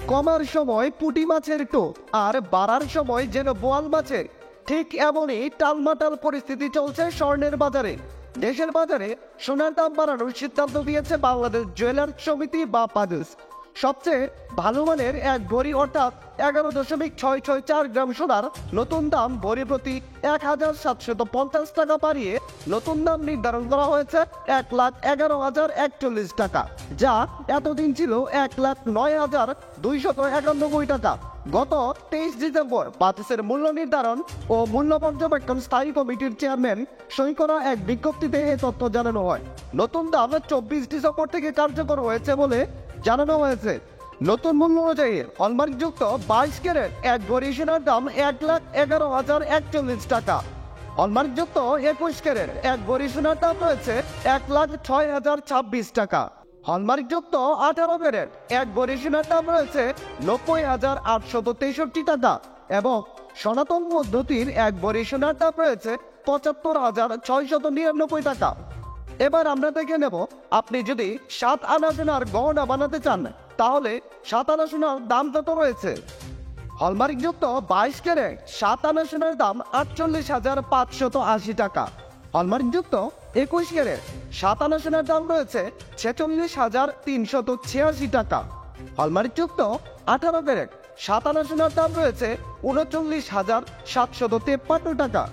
কমার সময় পুঁটি মাছের টোপ আর বাড়ার সময় যেন বোয়াল মাছের, ঠিক এমনই টালমাটাল পরিস্থিতি চলছে স্বর্ণের বাজারে। দেশের বাজারে সোনার দাম বাড়ানোর সিদ্ধান্ত দিয়েছে বাংলাদেশ জুয়েলার্স সমিতি বা বাজুস। সবচেয়ে ভালো মানের এক ভরি অর্থাৎ 11.664 গ্রাম সোনার নতুন দাম ভরি প্রতি 1750 টাকা বাড়িয়ে নতুন দাম নির্ধারণ করা হয়েছে 1,11,041 টাকা, যা এতদিন ছিল 1,09,291 টাকা। গত 23 ডিসেম্বর বাজুসের মূল্য নির্ধারণ ও মূল্য পর্যবেক্ষণ স্থায়ী কমিটির চেয়ারম্যান সই করা এক বিজ্ঞপ্তিতে এই তথ্য জানানো হয়। নতুন দাম 24 ডিসেম্বর থেকে কার্যকর হয়েছে বলে জানানো হয়েছে। নতুন মূল্য অনুযায়ী হলমার্কযুক্ত 22 ক্যারেট এক ভরি সোনার দাম 1,11,041 টাকা। হলমার্কযুক্ত 21 ক্যারেট এক ভরি সোনার দাম রয়েছে 1,06,026 টাকা। হলমার্কযুক্ত 18 ক্যারেট এক ভরি সোনার দাম রয়েছে 90,863 টাকা এবং সনাতন পদ্ধতির এক ভরি সোনার দাম রয়েছে 75,699 টাকা। এবার আমরা দেখে নেব, আপনি যদি 7 আনা সোনার গহনা বানাতে চান তাহলে 7 আনা সোনার দাম কত রয়েছে। হলমার্কযুক্ত 22 ক্যারেট 7 আনা সোনার দাম 48,580 টাকা। হলমার্কযুক্ত 21 ক্যারেট 7 আনা সোনার দাম রয়েছে 46,386 টাকা। হলমার্কযুক্ত 18 ক্যারেট 7 আনা সোনার দাম রয়েছে 39,753 টাকা।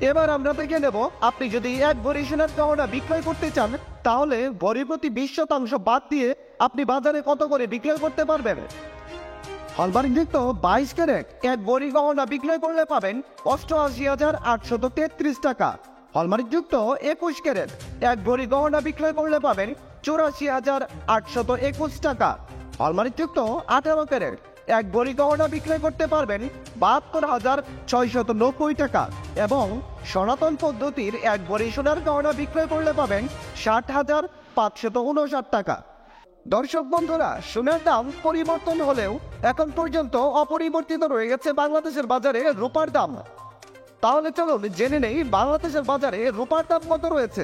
এবার আমরা দেখে নেব, আপনি যদি এক ভরি সোনার গহনা বিক্রয় করতে চান তাহলে ভরি প্রতি 20% বাদ দিয়ে আপনি বাজারে কত করে বিক্রয় করতে পারবেন। হলমার্কযুক্ত 22 ক্যারেট এক ভরি গহনা বিক্রয় করলে পাবেন 88,833 টাকা। হলমার্কযুক্ত 21 ক্যারেট এক ভরি গহনা বিক্রয় করলে পাবেন 84,821 টাকা। হলমার্কযুক্ত 18 ক্যারেট এক ভরি গহনা বিক্রয় করতে পারবেন 72,690 টাকা এবং সনাতন পদ্ধতির এক ভরি সোনার গহনা বিক্রয় করলে পাবেন 60,559 টাকা। দর্শক বন্ধুরা, সোনার দাম পরিবর্তন হলেও এখন পর্যন্ত অপরিবর্তিত রয়ে গেছে বাংলাদেশের বাজারে রূপার দাম। তাহলে চলুন জেনে নেই বাংলাদেশের বাজারে রূপার দাম কত রয়েছে।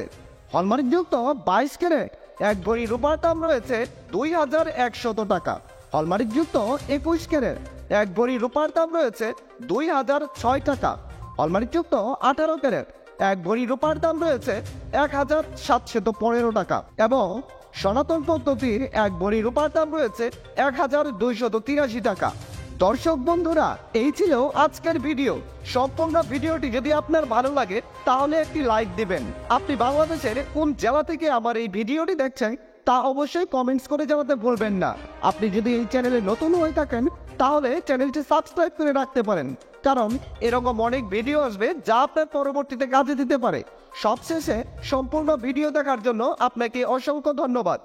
হলমার্কযুক্ত 22 ক্যারেট এক ভরি রূপার দাম রয়েছে 2,100 টাকা। হলমার্কযুক্ত 21 ক্যারেট এক ভরি রূপার দাম রয়েছে 2,006 টাকা। হলমার্কযুক্ত 18 ক্যারেট এক ভরি রূপার দাম রয়েছে 1,715 টাকা এবং সনাতন পদ্ধতির এক ভরি রূপার দাম রয়েছে 1,283 টাকা। দর্শক বন্ধুরা, এই ছিল আজকের ভিডিও। সম্পূর্ণ ভিডিওটি যদি আপনার ভালো লাগে তাহলে একটি লাইক দিবেন। আপনি বাংলাদেশের কোন জেলা থেকে আমার এই ভিডিওটি দেখছেন তা অবশ্যই কমেন্টস করে জানাতে ভুলবেন না। আপনি যদি এই চ্যানেলে নতুন হয়ে থাকেন তাহলে চ্যানেলটি সাবস্ক্রাইব করে রাখতে পারেন, কারণ এরকম অনেক ভিডিও আসবে যা আপনার পরবর্তীতে কাজে দিতে পারে। সবশেষে সম্পূর্ণ ভিডিও দেখার জন্য আপনাকে অসংখ্য ধন্যবাদ।